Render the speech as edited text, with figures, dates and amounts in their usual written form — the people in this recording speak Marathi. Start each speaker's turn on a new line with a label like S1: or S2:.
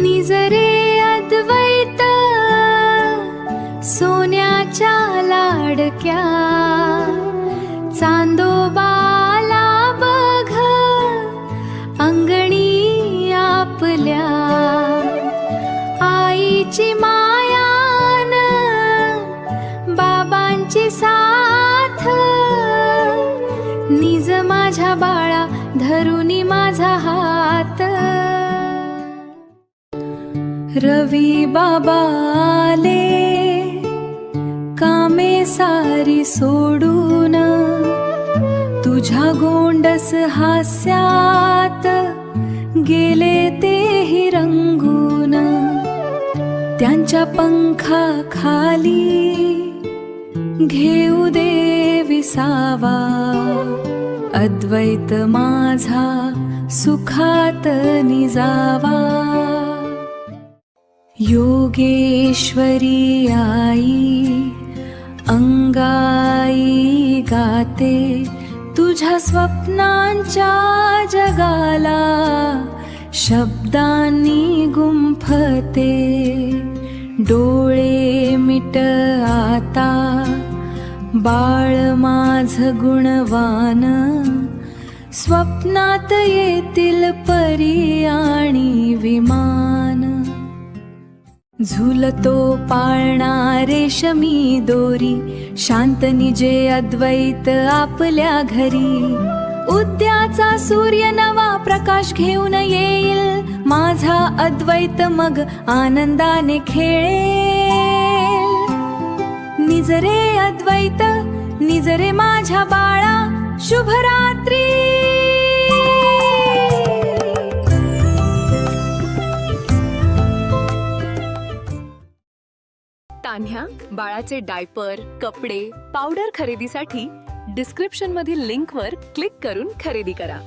S1: निजरे अद्वैत सोन्याच्या लाडक्या चांदोबाला बघ अंगणी आपल्या आईची मायान बाबांची साथ निज माझ्या बाळा धरुनी माझा हात रवी बाबा आले कामे सारी सोडून तुझ्या गोंडस हास्यात गेले तेही रंगून त्यांच्या पंखा खाली घेऊ दे विसावा अद्वैत माझा सुखात निजावा योगेश्वरी आई अंगाई गाते तुझ्या स्वप्नांच्या जगाला शब्दांनी गुंफते डोळे मिट आता बाळ माझ गुणवान स्वप्नात येतील परी आणि विमान झुलतो पाळणा रेशमी दोरी शांत निजे अद्वैत आपल्या घरी उद्याचा सूर्य नवा प्रकाश घेऊन येईल माझा अद्वैत मग आनंदाने खेळेल निजरे अद्वैत निजरे माझ्या बाळा शुभरात्री
S2: तान्ह्या बाळाचे डायपर कपडे पावडर खरेदीसाठी डिस्क्रिप्शन मधील लिंकवर क्लिक करून खरेदी करा.